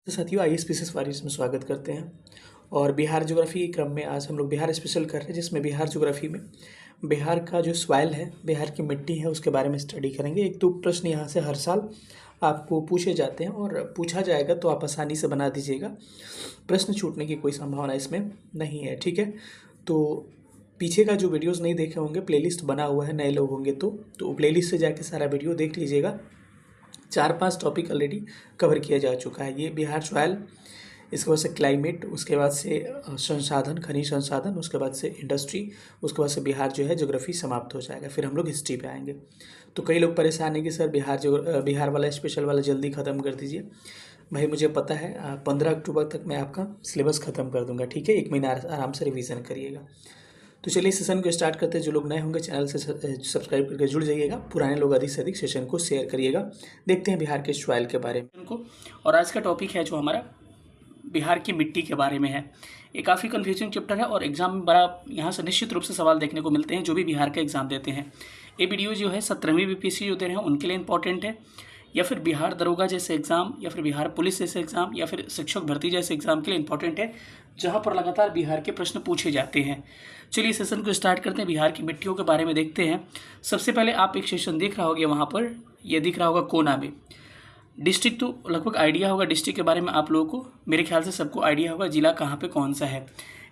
तो साथियों आइए स्पीसीज वारिस में स्वागत करते हैं। और बिहार ज्योग्राफी के क्रम में आज हम लोग बिहार स्पेशल कर रहे हैं, जिसमें बिहार ज्योग्राफी में बिहार का जो सॉइल है, बिहार की मिट्टी है, उसके बारे में स्टडी करेंगे। एक दो प्रश्न यहाँ से हर साल आपको पूछे जाते हैं और पूछा जाएगा तो आप आसानी से बना दीजिएगा। प्रश्न छूटने की कोई संभावना इसमें नहीं है, ठीक है। तो पीछे का जो वीडियोस नहीं देखे होंगे, प्लेलिस्ट बना हुआ है, नए लोग होंगे तो प्लेलिस्ट से जाके सारा वीडियो देख लीजिएगा। 4-5 टॉपिक ऑलरेडी कवर किया जा चुका है। ये बिहार सॉइल, इसके बाद से क्लाइमेट, उसके बाद से संसाधन, खनिज संसाधन, उसके बाद से इंडस्ट्री, उसके बाद से बिहार जो है ज्योग्राफी समाप्त हो जाएगा। फिर हम लोग हिस्ट्री पे आएंगे। तो कई लोग परेशान हैं कि सर बिहार वाला स्पेशल वाला जल्दी ख़त्म कर दीजिए। भाई मुझे पता है 15 अक्टूबर तक मैं आपका सिलेबस ख़त्म कर दूंगा, ठीक है। 1 महीना आराम से रिवीजन करिएगा। तो चलिए सेशन को स्टार्ट करते हैं। जो लोग नए होंगे चैनल से सब्सक्राइब करके जुड़ जाइएगा। पुराने लोग अधिक से अधिक सेशन को शेयर करिएगा। देखते हैं बिहार के सॉइल के बारे में उनको। और आज का टॉपिक है जो हमारा बिहार की मिट्टी के बारे में है। ये काफ़ी कन्फ्यूजिंग चैप्टर है और एग्जाम में बड़ा यहाँ से निश्चित रूप से सवाल देखने को मिलते हैं जो भी बिहार का एग्जाम देते हैं। ये वीडियो जो है 17वीं बीपीएससी जो दे रहे हैं उनके लिए इंपॉर्टेंट है, या फिर बिहार दरोगा जैसे एग्ज़ाम, या फिर बिहार पुलिस जैसे एग्ज़ाम, या फिर शिक्षक भर्ती जैसे एग्ज़ाम के लिए इंपॉर्टेंट है, जहाँ पर लगातार बिहार के प्रश्न पूछे जाते हैं। चलिए सेशन को स्टार्ट करते हैं। बिहार की मिट्टियों के बारे में देखते हैं। सबसे पहले आप एक सेशन देख रहा होगा, वहाँ पर यह दिख रहा होगा कोना में डिस्ट्रिक्ट। तो लगभग आइडिया होगा डिस्ट्रिक्ट के बारे में आप लोगों को, मेरे ख्याल से सबको आइडिया होगा जिला कहाँ पे कौन सा है।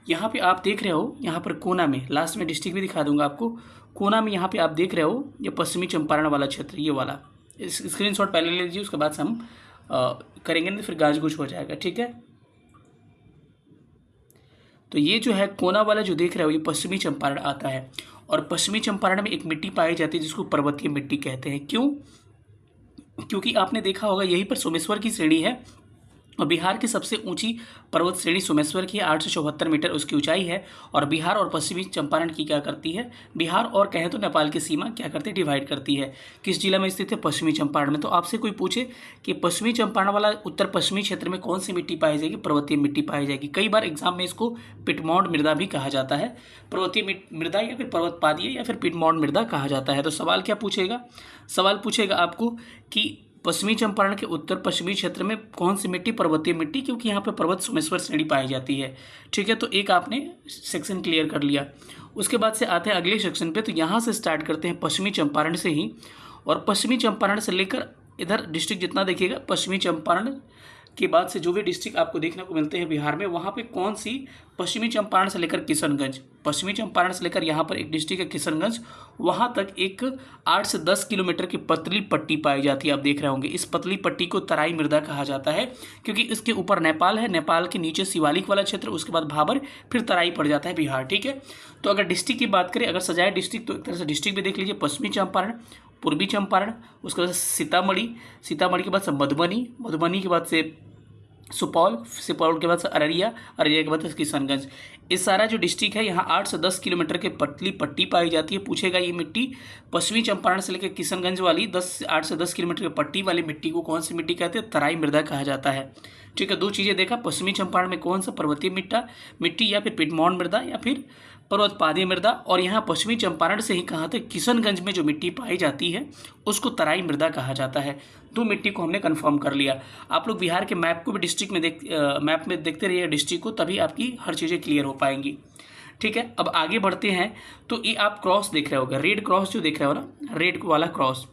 यहाँ पे आप देख रहे हो, यहाँ पर कोना में, लास्ट में डिस्ट्रिक्ट भी दिखा दूंगा आपको। कोना में यहाँ पे आप देख रहे हो ये पश्चिमी चंपारण वाला क्षेत्र, ये वाला स्क्रीनशॉट पहले ले लीजिए, उसके बाद से हम करेंगे नहीं तो फिर गाज गुज हो जाएगा, ठीक है। तो ये जो है कोना वाला जो देख रहे हो ये पश्चिमी चंपारण आता है। और पश्चिमी चंपारण में एक मिट्टी पाई जाती है जिसको पर्वतीय मिट्टी कहते हैं। क्यों? क्योंकि आपने देखा होगा यहीं पर सोमेश्वर की श्रेणी है और बिहार की सबसे ऊंची पर्वत श्रेणी सोमेश्वर की 874 मीटर उसकी ऊंचाई है। और बिहार और पश्चिमी चंपारण की क्या करती है, बिहार और कहें तो नेपाल की सीमा क्या करती है, डिवाइड करती है। किस जिला में स्थित है? पश्चिमी चंपारण में। तो आपसे कोई पूछे कि पश्चिमी चंपारण वाला उत्तर पश्चिमी क्षेत्र में कौन सी मिट्टी पाई जाएगी? पर्वतीय मिट्टी पाई जाएगी। कई बार एग्जाम में इसको पिटमौंड मृदा भी कहा जाता है, पर्वतीय मृदा या फिर पर्वतपादीय या फिर पिटमौंड मृदा कहा जाता है। तो सवाल क्या पूछेगा? सवाल पूछेगा आपको कि पश्चिमी चंपारण के उत्तर पश्चिमी क्षेत्र में कौन सी मिट्टी? पर्वतीय मिट्टी, क्योंकि यहाँ पे पर्वत सोमेश्वर श्रेणी पाई जाती है, ठीक है। तो एक आपने सेक्शन क्लियर कर लिया। उसके बाद से आते हैं अगले सेक्शन पे। तो यहाँ से स्टार्ट करते हैं पश्चिमी चंपारण से ही, और पश्चिमी चंपारण से लेकर इधर डिस्ट्रिक्ट जितना देखिएगा, पश्चिमी चंपारण के बाद से जो भी डिस्ट्रिक्ट आपको देखने को मिलते हैं बिहार में, वहाँ पे कौन सी? पश्चिमी चंपारण से लेकर किशनगंज, पश्चिमी चंपारण से लेकर यहाँ पर एक डिस्ट्रिक्ट है किशनगंज, वहाँ तक एक 8 से 10 किलोमीटर की पतली पट्टी पाई जाती है। आप देख रहे होंगे इस पतली पट्टी को तराई मृदा कहा जाता है, क्योंकि इसके ऊपर नेपाल है, नेपाल के नीचे शिवालिक वाला क्षेत्र, उसके बाद भाबर, फिर तराई पड़ जाता है बिहार, ठीक है। तो अगर डिस्ट्रिक्ट की बात करें, अगर सजाए डिस्ट्रिक्ट, तो एक तरह से डिस्ट्रिक्ट भी देख लीजिए, पश्चिमी चंपारण, पूर्वी चंपारण, उसके बाद सीतामढ़ी, सीतामढ़ी के बाद से मधुबनी, मधुबनी के बाद से सुपौल, सुपौल के बाद से अररिया, अररिया के बाद से किशनगंज। इस सारा जो डिस्ट्रिक्ट है यहाँ 8 से 10 किलोमीटर के पतली पट्टी पाई जाती है। पूछेगा ये मिट्टी पश्चिमी चंपारण से लेकर किशनगंज वाली 8 से 10 किलोमीटर की पट्टी वाली मिट्टी को कौन सी मिट्टी कहते हैं? तराई मृदा कहा जाता है, ठीक है। दो चीज़ें देखा, पश्चिमी चंपारण में कौन सा? पर्वतीय मिट्टी या फिर पिटमौंड मृदा या फिर पर्वतपादीय मृदा। और यहाँ पश्चिमी चंपारण से ही कहाँ थे? किशनगंज में जो मिट्टी पाई जाती है उसको तराई मृदा कहा जाता है। दो मिट्टी को हमने कंफर्म कर लिया। आप लोग बिहार के मैप को भी डिस्ट्रिक्ट में मैप में देखते रहिए डिस्ट्रिक्ट को, तभी आपकी हर चीज़ें क्लियर हो पाएंगी, ठीक है। अब आगे बढ़ते हैं। तो ये आप क्रॉस देख रहे होगा, रेड क्रॉस जो देख रहे हो ना, रेड वाला क्रॉस,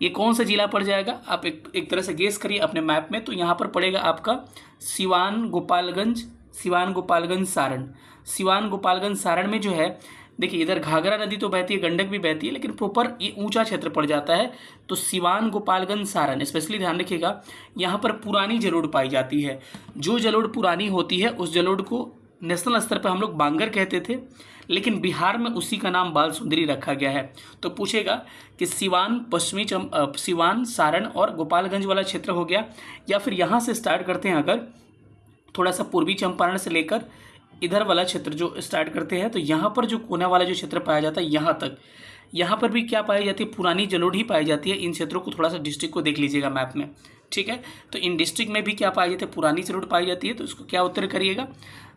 ये कौन सा जिला पड़ जाएगा? आप एक तरह से गेस करिए अपने मैप में। तो यहाँ पर पड़ेगा आपका सिवान, गोपालगंज, सिवान, गोपालगंज, सारण। सिवान, गोपालगंज, सारण में जो है, देखिए इधर घाघरा नदी तो बहती है, गंडक भी बहती है, लेकिन प्रॉपर ये ऊंचा क्षेत्र पड़ जाता है। तो सिवान, गोपालगंज, सारण, स्पेशली ध्यान रखिएगा, यहाँ पर पुरानी जलोढ़ पाई जाती है। जो जलोढ़ पुरानी होती है उस जलोढ़ को नेशनल स्तर पर हम लोग बांगर कहते थे, लेकिन बिहार में उसी का नाम बाल सुंदरी रखा गया है। तो पूछेगा कि सिवान, सिवान, सारण और गोपालगंज वाला क्षेत्र हो गया, या फिर यहाँ से स्टार्ट करते हैं, अगर थोड़ा सा पूर्वी चंपारण से लेकर इधर वाला क्षेत्र जो स्टार्ट करते हैं, तो यहाँ पर जो कोना वाला जो क्षेत्र पाया जाता है यहाँ तक, यहाँ पर भी क्या पाई जाती है? पुरानी जलोढ़ ही पाई जाती है। इन क्षेत्रों को थोड़ा सा डिस्ट्रिक्ट को देख लीजिएगा मैप में, ठीक है। तो इन डिस्ट्रिक्ट में भी क्या पाई जाती है? पुरानी जलोढ़ पाई जाती है। तो इसको क्या उत्तर करिएगा?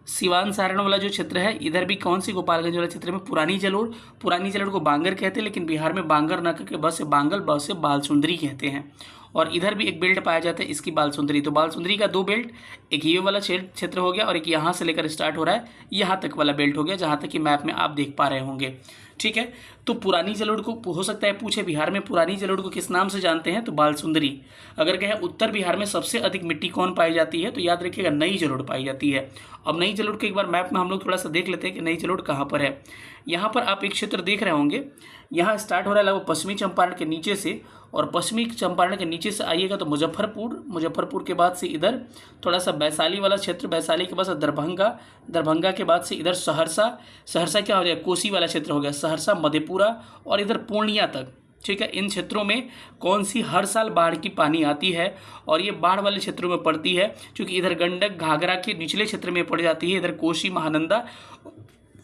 सिवान, सारण वाला जो क्षेत्र है, इधर भी कौन सी? गोपालगंज वाला क्षेत्र में पुरानी जलोढ़ को बांगर कहते हैं, लेकिन बिहार में बांगर न करके बस से बांगल, बस से बाल सुंदरी कहते हैं। और इधर भी एक बेल्ट पाया जाता है, इसकी बालसुंदरी। तो बालसुंदरी का 2 बेल्ट, एक ये वाला क्षेत्र हो गया और एक यहाँ से लेकर स्टार्ट हो रहा है यहाँ तक वाला बेल्ट हो गया, जहाँ तक कि मैप में आप देख पा रहे होंगे। ठीक है, तो पुरानी जलोढ़ को हो सकता है पूछे बिहार में पुरानी जलोढ़ को किस नाम से जानते हैं, तो बालसुंदरी। अगर कहें उत्तर बिहार में सबसे अधिक मिट्टी कौन पाई जाती है, तो याद रखिएगा नई जलोढ़ पाई जाती है। अब नई जलोढ़ को एक बार मैप में हम लोग थोड़ा सा देख लेते हैं कि नई जलोढ़ कहाँ पर है। यहाँ पर आप एक क्षेत्र देख रहे होंगे, यहाँ स्टार्ट हो रहा है लगभग पश्चिमी चंपारण के नीचे से, और पश्चिमी चंपारण के नीचे से आइएगा तो मुजफ्फरपुर के बाद से इधर थोड़ा सा वैशाली वाला क्षेत्र, वैशाली के बाद से दरभंगा के बाद से इधर सहरसा क्या हो जाएगा, कोसी वाला क्षेत्र हो गया, सहरसा, मधेपुरा और इधर पूर्णिया तक। ठीक है, इन क्षेत्रों में कौन सी हर साल बाढ़ की पानी आती है, और ये बाढ़ वाले क्षेत्रों में पड़ती है, क्योंकि इधर गंडक घाघरा के निचले क्षेत्र में पड़ जाती है, इधर कोसी, महानंदा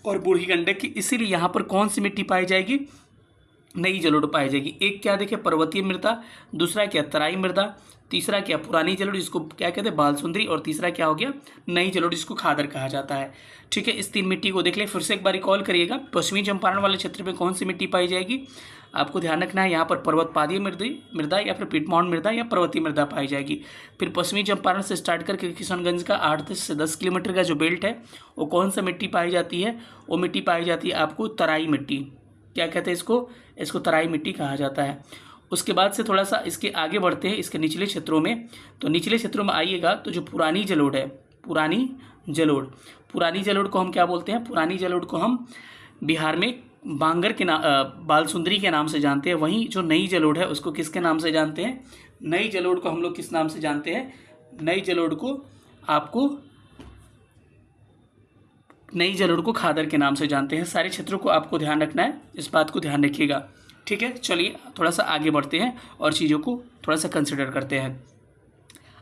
और बूढ़ी गंडक की, इसीलिए यहाँ पर कौन सी मिट्टी पाई जाएगी, नई जलोढ़ पाई जाएगी। एक क्या देखिए पर्वतीय मृदा, दूसरा क्या तराई मृदा, तीसरा क्या पुरानी जलोढ़ जिसको क्या कहते हैं बालसुंदरी, और तीसरा क्या हो गया नई जलोढ़ जिसको खादर कहा जाता है। ठीक है, इस 3 मिट्टी को देख ले, फिर से एक बार रिकॉल करिएगा। पश्चिमी चंपारण वाले क्षेत्र में कौन सी मिट्टी पाई जाएगी, आपको ध्यान रखना है यहाँ पर पर्वतपादीय मृदा या फिर पीठमाउंट मृदा या पर्वतीय मृदा पाई जाएगी। फिर पश्चिमी चंपारण से स्टार्ट करके किशनगंज का 8 से 10 किलोमीटर का जो बेल्ट है वो कौन सा मिट्टी पाई जाती है, वो मिट्टी पाई जाती है आपको तराई मिट्टी। क्या कहते हैं इसको तराई मिट्टी कहा जाता है। उसके बाद से थोड़ा सा इसके आगे बढ़ते हैं इसके निचले क्षेत्रों में, तो निचले क्षेत्रों में आइएगा तो जो पुरानी जलोढ़ है, पुरानी जलोढ़ को हम क्या बोलते हैं, पुरानी जलोढ़ को हम बिहार में बांगर के नाम बालसुंदरी के नाम से जानते हैं। वहीं जो नई जलोढ़ है उसको किसके नाम से जानते हैं, नई जलोढ़ को हम लोग किस नाम से जानते हैं, नई जलोढ़ को खादर के नाम से जानते हैं। सारे क्षेत्रों को आपको ध्यान रखना है, इस बात को ध्यान रखिएगा। ठीक है, चलिए थोड़ा सा आगे बढ़ते हैं और चीज़ों को थोड़ा सा कंसिडर करते हैं।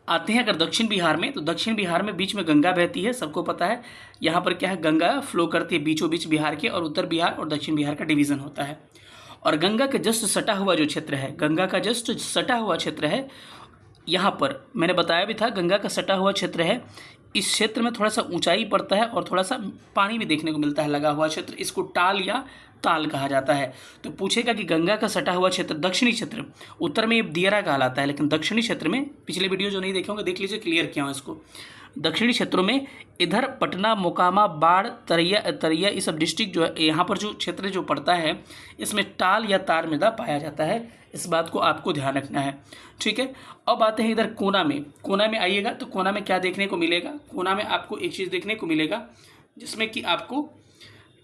आते हैं अगर दक्षिण बिहार में, तो दक्षिण बिहार में बीच में गंगा बहती है, सबको पता है। यहाँ पर क्या है, गंगा फ्लो करती है बीचों बीच बिहार के, और उत्तर बिहार और दक्षिण बिहार का डिवीज़न होता है। और गंगा के जस्ट सटा हुआ जो क्षेत्र है, गंगा का जस्ट सटा हुआ क्षेत्र है, यहाँ पर मैंने बताया भी था गंगा का सटा हुआ क्षेत्र है। इस क्षेत्र में थोड़ा सा ऊंचाई पड़ता है और थोड़ा सा पानी भी देखने को मिलता है लगा हुआ क्षेत्र, इसको टाल या ताल कहा जाता है। तो पूछेगा कि गंगा का सटा हुआ क्षेत्र दक्षिणी क्षेत्र, उत्तर में ये दियरा कहलाता है, लेकिन दक्षिणी क्षेत्र में, पिछले वीडियो जो नहीं देखे होंगे देख लीजिए, क्लियर किया हूँ इसको। दक्षिणी क्षेत्रों में इधर पटना, मोकामा, बाढ़, तरैया ये सब डिस्ट्रिक्ट जो है, यहाँ पर जो क्षेत्र जो पड़ता है इसमें टाल या तार मृदा पाया जाता है, इस बात को आपको ध्यान रखना है। ठीक है, अब आते हैं इधर कोना में आइएगा तो कोना में क्या देखने को मिलेगा, कोना में आपको एक चीज़ देखने को मिलेगा जिसमें कि आपको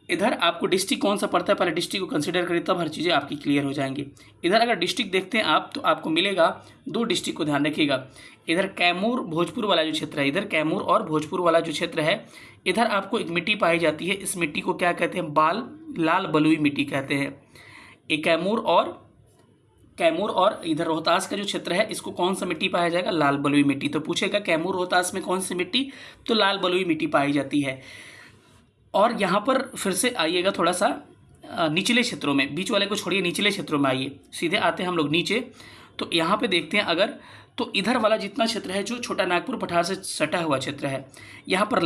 इधर आपको डिस्ट्रिक्ट कौन सा पड़ता है, पहले डिस्ट्रिक्ट को कंसीडर करिए तब हर चीज़ें आपकी क्लियर हो जाएंगी। इधर अगर डिस्ट्रिक्ट देखते हैं आप तो आपको मिलेगा 2 डिस्ट्रिक्ट को ध्यान रखिएगा। इधर कैमूर भोजपुर वाला जो क्षेत्र है, इधर कैमूर और भोजपुर वाला जो क्षेत्र है, इधर आपको एक मिट्टी पाई जाती है। इस मिट्टी को क्या कहते हैं, लाल बलुई मिट्टी कहते हैं। एक कैमूर और इधर रोहतास का जो क्षेत्र है इसको कौन सा मिट्टी पाया जाएगा, लाल बलुई मिट्टी। तो पूछेगा कैमूर रोहतास में कौन सी मिट्टी, तो लाल बलुई मिट्टी पाई जाती है। और यहाँ पर फिर से आइएगा थोड़ा सा निचले क्षेत्रों में, बीच वाले को छोड़िए, निचले क्षेत्रों में आइए, सीधे आते हैं हम लोग नीचे। तो यहाँ पे देखते हैं अगर, तो इधर वाला जितना क्षेत्र है जो छोटा नागपुर पठार से सटा हुआ क्षेत्र है, यहाँ पर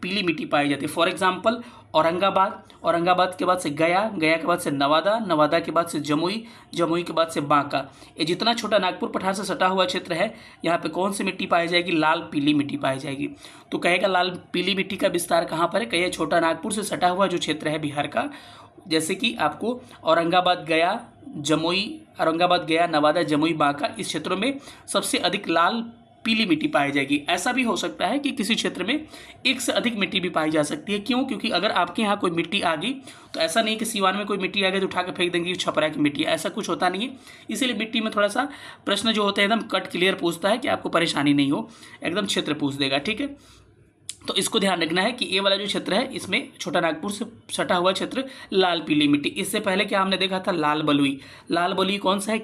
पीली मिट्टी पाई जाती है। फॉर एग्जांपल औरंगाबाद के बाद से गया के बाद से नवादा के बाद से जमुई के बाद से बांका, ये जितना छोटा नागपुर पठार से सटा हुआ क्षेत्र है यहाँ पे कौन सी मिट्टी पाई जाएगी, लाल पीली मिट्टी पाई जाएगी। तो कहेगा लाल पीली मिट्टी का विस्तार कहाँ पर है, कहिए छोटा नागपुर से सटा हुआ जो क्षेत्र है बिहार का, जैसे कि आपको औरंगाबाद गया, नवादा, जमुई, बांका, इस क्षेत्रों में सबसे अधिक लाल पीली मिट्टी पाई जाएगी। ऐसा भी हो सकता है कि किसी क्षेत्र में एक से अधिक मिट्टी भी पाई जा सकती है। क्यों? क्योंकि अगर आपके यहाँ कोई मिट्टी आ गई तो ऐसा नहीं कि सीवान में कोई मिट्टी आ गई तो उठा के फेंक देंगे छपरा की मिट्टी, ऐसा कुछ होता नहीं है। इसीलिए मिट्टी में थोड़ा सा प्रश्न जो होता है एकदम कट क्लियर पूछता है कि आपको परेशानी नहीं हो, एकदम क्षेत्र पूछ देगा। ठीक है, तो इसको ध्यान रखना है कि ये वाला जो क्षेत्र है इसमें छोटा नागपुर से सटा हुआ क्षेत्र लाल पीली मिट्टी। इससे पहले क्या हमने देखा था, लाल बलुई कौन सा है,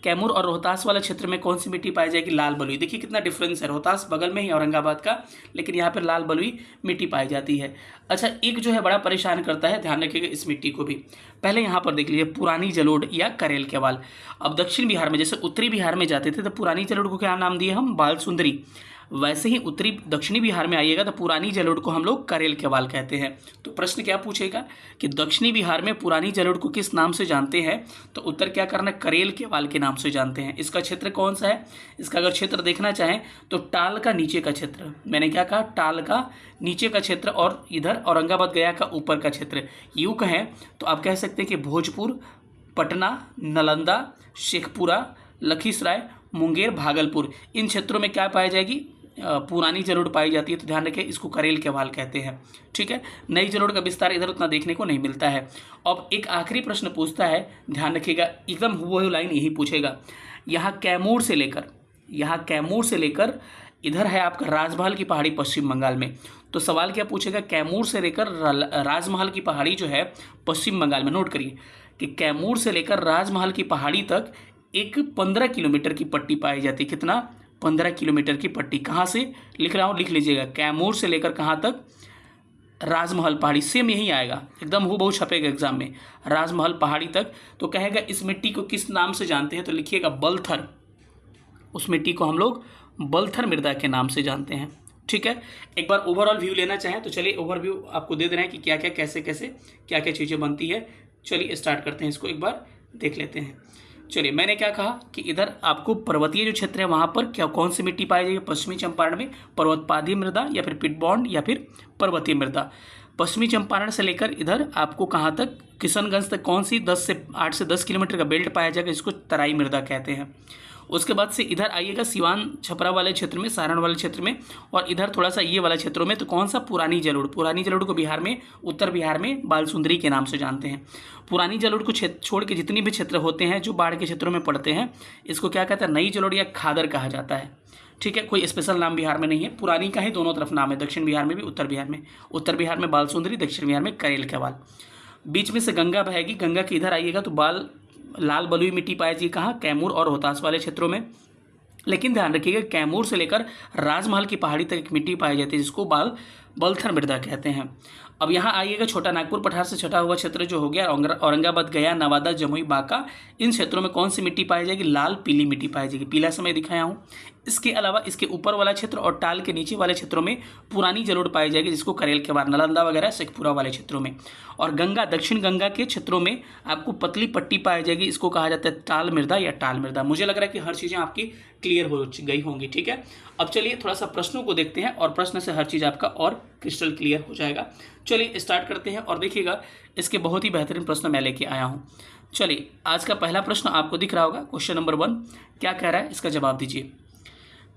कैमूर और रोहतास वाला क्षेत्र में कौन सी मिट्टी पाई जाएगी, लाल बलुई। देखिए कितना डिफरेंस है, रोहतास बगल में ही औरंगाबाद का, लेकिन यहाँ पर लाल बलुई मिट्टी पाई जाती है। अच्छा, एक जो है बड़ा परेशान करता है, ध्यान रखिएगा इस मिट्टी को भी। पहले यहाँ पर देख लीजिए पुरानी जलोढ़ या करेल केवाल। अब दक्षिण बिहार में, जैसे उत्तरी बिहार में जाते थे तो पुरानी जलोढ़ को क्या नाम दिए हम, बालसुंदरी। वैसे ही उत्तरी दक्षिणी बिहार में आइएगा तो पुरानी जलोढ़ को हम लोग करेल केवाल कहते हैं। तो प्रश्न क्या पूछेगा कि दक्षिणी बिहार में पुरानी जलोढ़ को किस नाम से जानते हैं, तो उत्तर क्या करना, करेल केवाल के नाम से जानते हैं। इसका क्षेत्र कौन सा है, इसका अगर क्षेत्र देखना चाहें तो टाल का नीचे का क्षेत्र, मैंने क्या कहा, टाल का नीचे का क्षेत्र, और इधर औरंगाबाद गया का ऊपर का क्षेत्र। यूँ कहें तो आप कह सकते हैं कि भोजपुर, पटना, नालंदा, शेखपुरा, लखीसराय, मुंगेर, भागलपुर, इन क्षेत्रों में क्या पाई जाएगी, पुरानी जलोढ़ पाई जाती है। तो ध्यान रखें, इसको करेल केवाल कहते हैं। ठीक है, नई जलोढ़ का विस्तार इधर उतना देखने को नहीं मिलता है। अब एक आखिरी प्रश्न पूछता है, ध्यान रखिएगा, एकदम हुबहू लाइन यही पूछेगा। यहाँ कैमूर से लेकर इधर है आपका राजमहल की पहाड़ी पश्चिम बंगाल में। तो सवाल क्या पूछेगा, कैमूर से लेकर राजमहल की पहाड़ी जो है पश्चिम बंगाल में, नोट करिए कि कैमूर से लेकर राजमहल की पहाड़ी तक एक 15 किलोमीटर की पट्टी पाई जाती है। कितना, 15 किलोमीटर की पट्टी। कहाँ से लिख रहा हूँ, लिख लीजिएगा, कैमूर से लेकर कहाँ तक, राजमहल पहाड़ी, सेम यही आएगा, एकदम हूबहू छपेगा एग्जाम में, राजमहल पहाड़ी तक। तो कहेगा इस मिट्टी को किस नाम से जानते हैं, तो लिखिएगा बलथर। उस मिट्टी को हम लोग बलथर मृदा के नाम से जानते हैं। ठीक है, एक बार ओवरऑल व्यू लेना चाहें तो चलिए ओवरव्यू आपको दे दे रहे हैं कि क्या क्या कैसे कैसे क्या क्या चीज़ें बनती है। चलिए स्टार्ट करते हैं, इसको एक बार देख लेते हैं। चलिए, मैंने क्या कहा कि इधर आपको पर्वतीय जो क्षेत्र है वहाँ पर क्या कौन सी मिट्टी पाई जाएगी, पश्चिमी चंपारण में पर्वतपादी मृदा या फिर पिटबॉन्ड या फिर पर्वतीय मृदा। पश्चिमी चंपारण से लेकर इधर आपको कहाँ तक, किशनगंज तक कौन सी 8 से 10 किलोमीटर का बेल्ट पाया जाएगा, इसको तराई मृदा कहते हैं। उसके बाद से इधर आइएगा सिवान छपरा वाले क्षेत्र में, सारण वाले क्षेत्र में, और इधर थोड़ा सा ये वाला क्षेत्रों में, तो कौन सा, पुरानी जलोढ़ को बिहार में, उत्तर बिहार में बालसुंदरी के नाम से जानते हैं। पुरानी जलोढ़ को छोड़ के जितनी भी क्षेत्र होते हैं जो बाढ़ के क्षेत्रों में पड़ते हैं, इसको क्या कहता है, नई जलोढ़ या खादर कहा जाता है। ठीक है, कोई स्पेशल नाम बिहार में नहीं है, पुरानी का ही दोनों तरफ नाम है, दक्षिण बिहार में भी, उत्तर बिहार में बालसुंदरी, दक्षिण बिहार में करेल केवाल। बीच में से गंगा बहेगी, गंगा के इधर आइएगा तो लाल बलुई मिट्टी पाई जाएगी कहाँ, कैमूर और रोहतास वाले क्षेत्रों में। लेकिन ध्यान रखिएगा, कैमूर से लेकर राजमहल की पहाड़ी तक एक मिट्टी पाई जाती है जिसको बलथर मृदा कहते हैं। अब यहाँ आइएगा, छोटा नागपुर पठार से छटा हुआ क्षेत्र जो हो गया, औरंगाबाद, गया, नवादा, जमुई, बांका, इन क्षेत्रों में कौन सी मिट्टी पाई जाएगी, लाल पीली मिट्टी पाई जाएगी, पीला समय दिखाया हूँ। इसके अलावा इसके ऊपर वाला क्षेत्र और टाल के नीचे वाले क्षेत्रों में पुरानी जलोढ़ पाई जाएगी जिसको करेल केवाल, नालंदा वगैरह शेखपुरा वाले क्षेत्रों में। और गंगा, दक्षिण गंगा के क्षेत्रों में आपको पतली पट्टी पाई जाएगी, इसको कहा जाता है टाल मृदा या टाल मृदा। मुझे लग रहा है कि हर चीज़ें आपकी क्लियर हो गई होंगी। ठीक है, अब चलिए थोड़ा सा प्रश्नों को देखते हैं और प्रश्न से हर चीज़ आपका और क्रिस्टल क्लियर हो जाएगा। चलिए स्टार्ट करते हैं और देखिएगा, इसके बहुत ही बेहतरीन प्रश्न मैं लेके आया हूँ। चलिए, आज का पहला प्रश्न आपको दिख रहा होगा, क्वेश्चन नंबर 1 क्या कह रहा है, इसका जवाब दीजिए।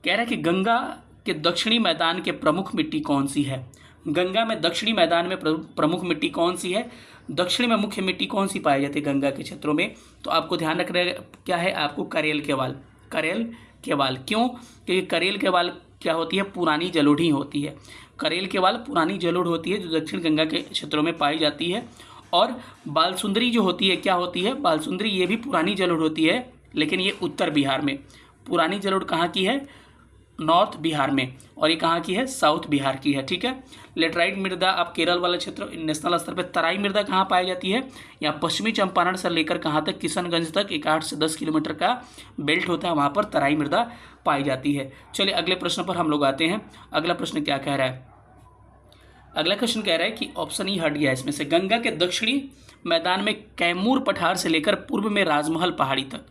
कह रहा है कि गंगा के दक्षिणी मैदान के प्रमुख मिट्टी कौन सी है। गंगा में दक्षिणी मैदान में प्रमुख मिट्टी कौन सी है, दक्षिण में मुख्य मिट्टी कौन सी पाई जाती है गंगा के क्षेत्रों में, तो आपको ध्यान रखना क्या है, आपको करेल केवाल। क्यों, क्योंकि करेल केवाल क्या होती है, पुरानी जलोढ़ ही होती है। करेल केवाल पुरानी जलोढ़ होती है जो दक्षिण गंगा के क्षेत्रों में पाई जाती है। और बालसुंदरी जो होती है, क्या होती है, बालसुंदरी ये भी पुरानी जलोढ़ होती है, लेकिन ये उत्तर बिहार में। पुरानी जलोढ़ कहाँ की है, नॉर्थ बिहार में, और ये कहाँ की है, साउथ बिहार की है। ठीक है, लेटराइट मृदा आप केरल वाला क्षेत्र, नेशनल स्तर पे तराई मृदा कहाँ पाई जाती है, या पश्चिमी चंपारण से लेकर कहाँ तक, किशनगंज तक एक 8 से 10 किलोमीटर का बेल्ट होता है, वहाँ पर तराई मृदा पाई जाती है। चलिए अगले प्रश्न पर हम लोग आते हैं। अगला प्रश्न क्या कह रहा है, अगला क्वेश्चन कह रहा है कि ऑप्शन ही हट गया इसमें से, गंगा के दक्षिणी मैदान में कैमूर पठार से लेकर पूर्व में राजमहल पहाड़ी तक।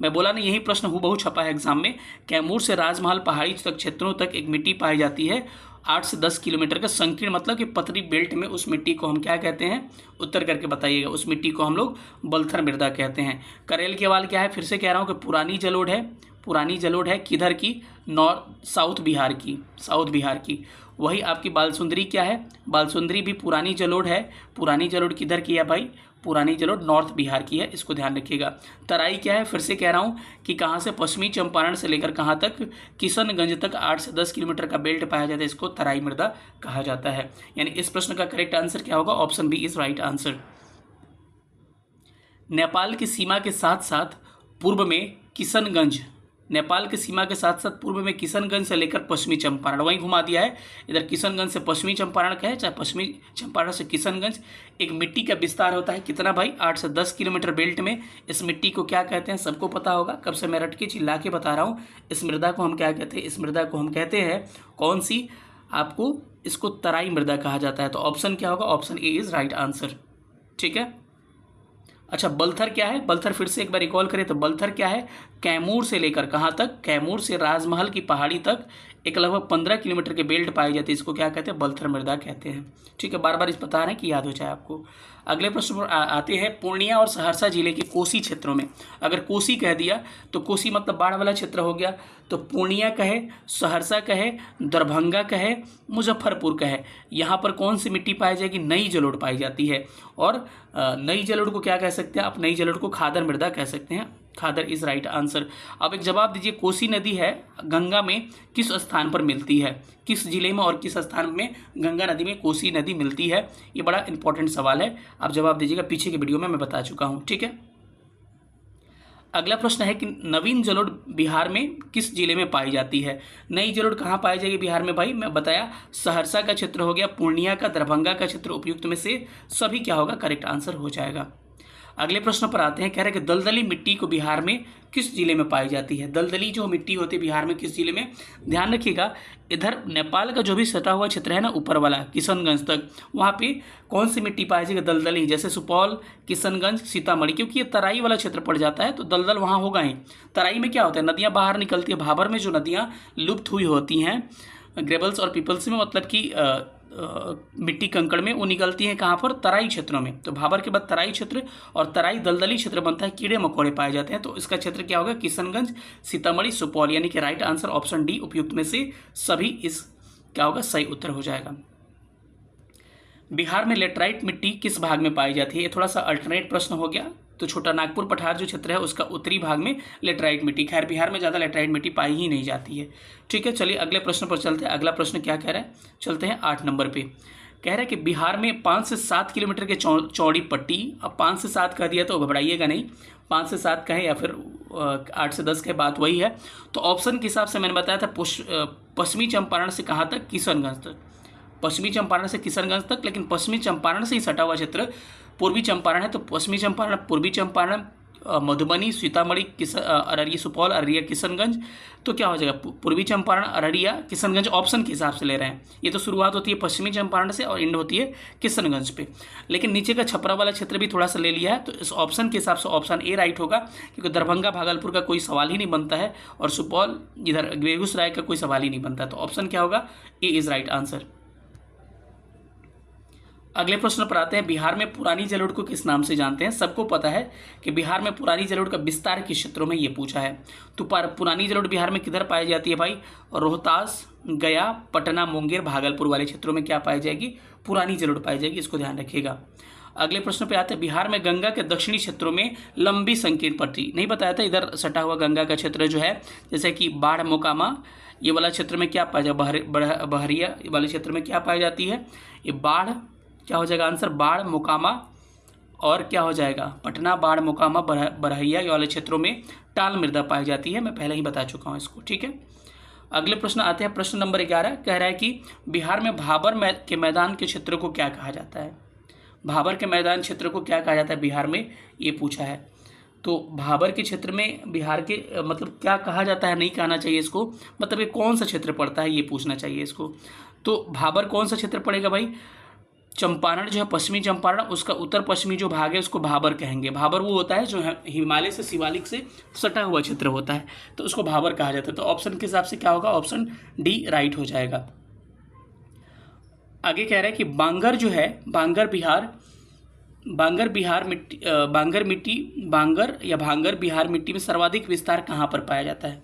मैं बोला ना, यही प्रश्न हूबहू छपा है एग्जाम में। कैमूर से राजमहल पहाड़ी तक क्षेत्रों तक एक मिट्टी पाई जाती है 8 से 10 किलोमीटर का संकीर्ण, मतलब कि पतली बेल्ट में। उस मिट्टी को हम क्या कहते हैं, उत्तर करके बताइएगा। उस मिट्टी को हम लोग बलथर मृदा कहते हैं। करेल केवाल क्या है, फिर से कह रहा हूँ कि पुरानी जलोढ़ है किधर की, साउथ बिहार की। वही आपकी बालसुंदरी क्या है, बालसुंदरी भी पुरानी जलोढ़ है। पुरानी जलोढ़ किधर की है भाई, पुरानी जलोढ़ नॉर्थ बिहार की है, इसको ध्यान रखिएगा। तराई क्या है, फिर से कह रहा हूँ कि कहाँ से, पश्चिमी चंपारण से लेकर कहाँ तक, किशनगंज तक 8 से 10 किलोमीटर का बेल्ट पाया जाता है, इसको तराई मृदा कहा जाता है। यानी इस प्रश्न का करेक्ट आंसर क्या होगा, option B is right answer. Nepal की सीमा के साथ साथ पूर्व में किशनगंज, नेपाल की सीमा के साथ साथ पूर्व में किशनगंज से लेकर पश्चिमी चंपारण, वहीं घुमा दिया है। इधर किशनगंज से पश्चिमी चंपारण का है, चाहे पश्चिमी चंपारण से किशनगंज। एक मिट्टी का विस्तार होता है कितना भाई, 8 से 10 किलोमीटर बेल्ट में। इस मिट्टी को क्या कहते हैं सबको पता होगा, कब से मैं रट के चिल्ला के बता रहा हूँ। इस मृदा को हम क्या कहते हैं, इस मृदा को हम कहते हैं कौन सी, आपको इसको तराई मृदा कहा जाता है। तो ऑप्शन क्या होगा, option A is right answer. ठीक है। अच्छा, बलथर क्या है, बलथर फिर से एक बार रिकॉल करें तो बलथर क्या है, कैमूर से लेकर कहाँ तक, कैमूर से राजमहल की पहाड़ी तक एक लगभग 15 किलोमीटर के बेल्ट पाई जाती है, इसको क्या कहते हैं, बलथर मृदा कहते हैं। ठीक है, बार बार इस बता रहे हैं कि याद हो जाए आपको। अगले प्रश्न पर आते हैं, पूर्णिया और सहरसा जिले के कोसी क्षेत्रों में, अगर कोसी कह दिया तो कोसी मतलब बाढ़ वाला क्षेत्र हो गया, तो पूर्णिया कहे, सहरसा कहे, दरभंगा कहे, मुजफ्फरपुर कहे, यहाँ पर कौन सी मिट्टी पाई जाएगी, नई जलोढ़ पाई जाती है। और नई जलोढ़ को क्या कह सकते हैं आप, नई जलोढ़ को खादर मृदा कह सकते हैं, खादर इज राइट आंसर। अब एक जवाब दीजिए, कोसी नदी है गंगा में किस स्थान पर मिलती है, किस जिले में और किस स्थान में गंगा नदी में कोसी नदी मिलती है, ये बड़ा इंपॉर्टेंट सवाल है, आप जवाब दीजिएगा, पीछे के वीडियो में मैं बता चुका हूँ। ठीक है। अगला प्रश्न है कि नवीन जलोढ़ बिहार में किस जिले में पाई जाती है। नई जलोढ़ कहाँ पाई जाएगी बिहार में भाई, मैं बताया सहरसा का क्षेत्र हो गया, पूर्णिया का, दरभंगा का क्षेत्र, उपयुक्त में से सभी क्या होगा, करेक्ट आंसर हो जाएगा। अगले प्रश्न पर आते हैं, कह रहे हैं कि दलदली मिट्टी को बिहार में किस जिले में पाई जाती है। दलदली जो मिट्टी होती है बिहार में किस जिले में, ध्यान रखिएगा, इधर नेपाल का जो भी सटा हुआ क्षेत्र है ना ऊपर वाला किशनगंज तक, वहाँ पे कौन सी मिट्टी पाई जाएगी, दलदली, जैसे सुपौल, किशनगंज, सीतामढ़ी, क्योंकि ये तराई वाला क्षेत्र पड़ जाता है तो दलदल वहाँ होगा ही। तराई में क्या होता है, नदियाँ बाहर निकलती है, भाबर में जो नदियाँ लुप्त हुई होती हैं ग्रेबल्स और पीपल्स में, मतलब कि मिट्टी कंकड़ में, वो निकलती हैं कहाँ पर, तराई क्षेत्रों में। तो भाबर के बाद तराई क्षेत्र और तराई दलदली क्षेत्र बनता है, कीड़े मकोड़े पाए जाते हैं, तो इसका क्षेत्र क्या होगा, किशनगंज, सीतामढ़ी, सुपौल, यानी कि राइट आंसर ऑप्शन डी उपयुक्त में से सभी इस क्या होगा, सही उत्तर हो जाएगा। बिहार में लेटराइट मिट्टी किस भाग में पाई जाती है, ये थोड़ा सा अल्टरनेट प्रश्न हो गया। तो छोटा नागपुर पठार जो क्षेत्र है उसका उत्तरी भाग में लेटराइट मिट्टी, खैर बिहार में ज़्यादा लेटराइट मिट्टी पाई ही नहीं जाती है। ठीक है, चलिए अगले प्रश्न पर चलते हैं। अगला प्रश्न क्या कह रहा है, चलते हैं 8 नंबर पे। कह रहा है कि बिहार में 5 से 7 किलोमीटर के चौड़ी पट्टी, अब 5 से 7 कह दिया तो घबराइएगा नहीं, 5 से 7 कहें या फिर 8 से 10 के बात वही है। तो ऑप्शन के हिसाब से मैंने बताया था पश्चिमी चंपारण से कहाँ तक, किशनगंज तक, पश्चिमी चंपारण से किशनगंज तक, लेकिन पश्चिमी चंपारण से ही सटा हुआ क्षेत्र पूर्वी चंपारण है, तो पश्चिमी चंपारण, पूर्वी चंपारण, मधुबनी, सीतामढ़ी, अररिया, सुपौल, अररिया, किशनगंज, तो क्या हो जाएगा, पूर्वी चंपारण, अररिया, किशनगंज, ऑप्शन के हिसाब से ले रहे हैं। ये तो शुरुआत होती है पश्चिमी चंपारण से और एंड होती है किशनगंज पे, लेकिन नीचे का छपरा वाला क्षेत्र भी थोड़ा सा ले लिया है, तो इस ऑप्शन के हिसाब से ऑप्शन ए राइट होगा, क्योंकि दरभंगा भागलपुर का कोई सवाल ही नहीं बनता है और सुपौल इधर बेगूसराय का कोई सवाल ही नहीं बनता, तो ऑप्शन क्या होगा, ए इज राइट आंसर। अगले प्रश्न पर आते हैं, बिहार में पुरानी जलोढ़ को किस नाम से जानते हैं। सबको पता है कि बिहार में पुरानी जलोढ़ का विस्तार किस क्षेत्रों में, ये पूछा है। तो पुरानी जलोढ़ बिहार में किधर पाई जाती है भाई, रोहतास, गया, पटना, मुंगेर, भागलपुर वाले क्षेत्रों में क्या पाई जाएगी, पुरानी जलोढ़ पाई जाएगी, इसको ध्यान रखिएगा। अगले प्रश्न पे आते हैं, बिहार में गंगा के दक्षिणी क्षेत्रों में लंबी संकीर्ण पट्टी, नहीं बताया था, इधर सटा हुआ गंगा का क्षेत्र जो है, जैसे कि बाढ़, मोकामा, ये वाला क्षेत्र में क्या पाया जाए, बहरिया वाले क्षेत्र में क्या पाई जाती है, ये बाढ़, क्या हो जाएगा आंसर, बाढ़, मोकामा, और क्या हो जाएगा, पटना, बाढ़, मोकामा, बरहैया वाले क्षेत्रों में टाल मृदा पाई जाती है, मैं पहले ही बता चुका हूँ इसको। ठीक है, अगले प्रश्न आते हैं, प्रश्न नंबर 11 कह रहा है कि बिहार में भाबर के मैदान के क्षेत्र को क्या कहा जाता है। भाबर के मैदान क्षेत्र को क्या कहा जाता है बिहार में, ये पूछा है। तो भाबर के क्षेत्र में बिहार के मतलब क्या कहा जाता है, नहीं कहना चाहिए इसको, मतलब ये कौन सा क्षेत्र पड़ता है ये पूछना चाहिए इसको। तो भाबर कौन सा क्षेत्र पड़ेगा भाई, चंपारण जो है पश्चिमी चंपारण, उसका उत्तर पश्चिमी जो भाग है उसको भाबर कहेंगे। भाबर वो होता है जो है हिमालय से शिवालिक से सटा हुआ क्षेत्र होता है, तो उसको भाबर कहा जाता है। तो ऑप्शन के हिसाब से क्या होगा, ऑप्शन डी राइट हो जाएगा। आगे कह रहा है कि बांगर जो है, बांगर बिहार मिट्टी में सर्वाधिक विस्तार कहाँ पर पाया जाता है।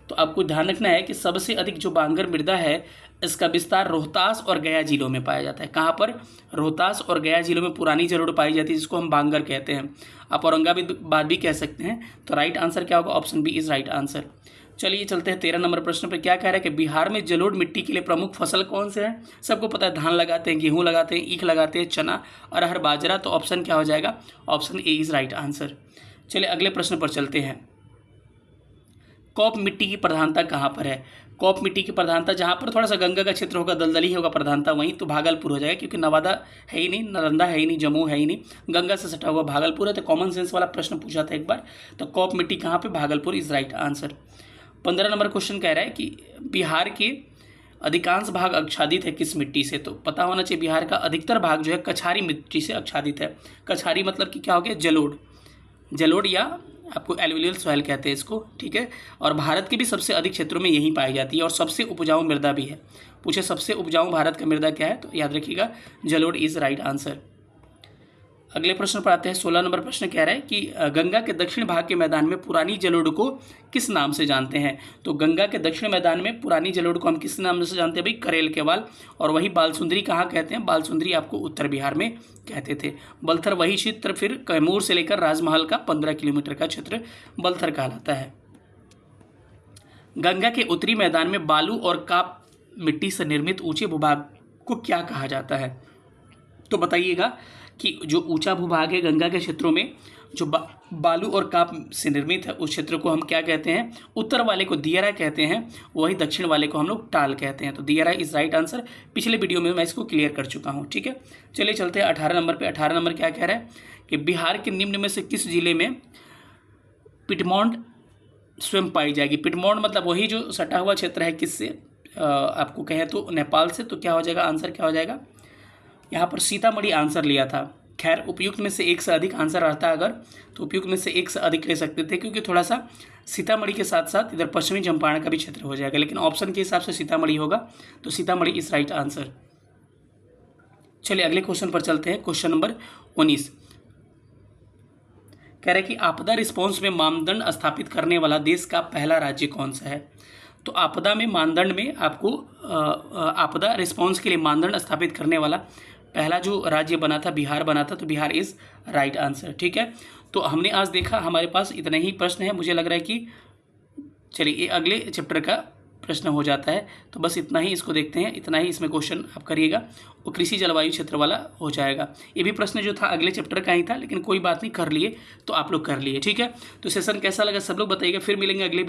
तो आपको ध्यान रखना है कि सबसे अधिक जो बांगर मृदा है इसका विस्तार रोहतास और गया जिलों में पाया जाता है। कहाँ पर, रोहतास और गया जिलों में पुरानी जलोढ़ पाई जाती है, जिसको हम बांगर कहते हैं। आप औरंगाबाद भी कह सकते हैं। तो राइट आंसर क्या होगा, option B is right answer. चलिए चलते हैं 13 नंबर प्रश्न पर। क्या कह रहा है कि बिहार में जलोढ़ मिट्टी के लिए प्रमुख फसल कौन से है। सबको पता है, धान लगाते हैं, गेहूँ लगाते हैं, ईख लगाते हैं, चना, अरहर, बाजरा। तो ऑप्शन क्या हो जाएगा, option A is right answer. चलिए अगले प्रश्न पर चलते हैं। कॉप मिट्टी की प्रधानता कहाँ पर है? कॉप मिट्टी की प्रधानता जहाँ पर थोड़ा सा गंगा का क्षेत्र होगा, दलदली होगा प्रधानता, वहीं तो भागलपुर हो जाएगा, क्योंकि नवादा है ही नहीं, नालंदा है ही नहीं, जम्मू है ही नहीं, गंगा से सटा हुआ भागलपुर है। तो कॉमन सेंस वाला प्रश्न पूछा था एक बार, तो कॉप मिट्टी कहाँ पे? Bhagalpur is right answer. 15 number question कह रहा है कि बिहार के अधिकांश भाग आच्छादित है किस मिट्टी से? तो पता होना चाहिए, बिहार का अधिकतर भाग जो है कछारी मिट्टी से आच्छादित है। कछारी मतलब कि क्या हो गया? जलोढ़, जलोढ़ या आपको एलुवियल सॉइल कहते हैं इसको, ठीक है। और भारत के भी सबसे अधिक क्षेत्रों में यही पाई जाती है और सबसे उपजाऊ मृदा भी है। पूछे सबसे उपजाऊ भारत का मृदा क्या है, तो याद रखिएगा जलोढ़ इज राइट आंसर। अगले प्रश्न पर आते हैं। 16 नंबर प्रश्न कह रहा है कि गंगा के दक्षिण भाग के मैदान में पुरानी जलोढ़ को किस नाम से जानते हैं? तो गंगा के दक्षिण मैदान में पुरानी जलोढ़ को हम किस नाम से जानते हैं भाई? करेल के बाल। और वही बालसुंदरी कहाँ कहते हैं? बालसुंदरी आपको उत्तर बिहार में कहते थे। बलथर वही क्षेत्र फिर कैमूर से लेकर राजमहल का 15 किलोमीटर का क्षेत्र बलथर कहलाता है। गंगा के उत्तरी मैदान में बालू और काप मिट्टी से निर्मित ऊंचे भूभाग को क्या कहा जाता है? तो बताइएगा कि जो ऊंचा भूभाग है गंगा के क्षेत्रों में, जो बालू और काप से निर्मित है, उस क्षेत्र को हम क्या कहते हैं? उत्तर वाले को दियारा कहते हैं, वही दक्षिण वाले को हम लोग टाल कहते हैं। तो दियारा इज राइट आंसर। पिछले वीडियो में मैं इसको क्लियर कर चुका हूँ, ठीक है। चलिए चलते हैं 18 नंबर पे। 18 नंबर क्या कह रहा है कि बिहार के निम्न में से किस जिले में पिटमौंड स्वयं पाई जाएगी? पिटमौंड मतलब वही जो सटा हुआ क्षेत्र है किससे, आपको कहें तो नेपाल से। तो क्या हो जाएगा आंसर? क्या हो जाएगा यहाँ पर? सीतामढ़ी आंसर लिया था। खैर उपयुक्त में से एक से अधिक आंसर आता अगर, तो उपयुक्त में से एक से अधिक ले सकते थे, क्योंकि थोड़ा सा सीतामढ़ी के साथ साथ इधर पश्चिमी चंपारण का भी क्षेत्र हो जाएगा, लेकिन ऑप्शन के हिसाब से सीतामढ़ी होगा, तो सीतामढ़ी इज राइट आंसर। चलिए अगले क्वेश्चन पर चलते हैं। क्वेश्चन नंबर 19 कह रहे हैं कि आपदा रिस्पॉन्स में मानदंड स्थापित करने वाला देश का पहला राज्य कौन सा है? तो आपदा में मानदंड में आपको आपदा रिस्पॉन्स के लिए मानदंड स्थापित करने वाला पहला जो राज्य बना था बिहार बना था, तो बिहार इज राइट आंसर, ठीक है। तो हमने आज देखा हमारे पास इतने ही प्रश्न है, मुझे लग रहा है कि चलिए ये अगले चैप्टर का प्रश्न हो जाता है, तो बस इतना ही इसको देखते हैं, इतना ही इसमें क्वेश्चन आप करिएगा, वो कृषि जलवायु क्षेत्र वाला हो जाएगा। ये भी प्रश्न जो था अगले चैप्टर का ही था, लेकिन कोई बात नहीं, कर लिए तो आप लोग कर लिए, ठीक है। तो सेशन कैसा लगा सब लोग बताइएगा, फिर मिलेंगे अगले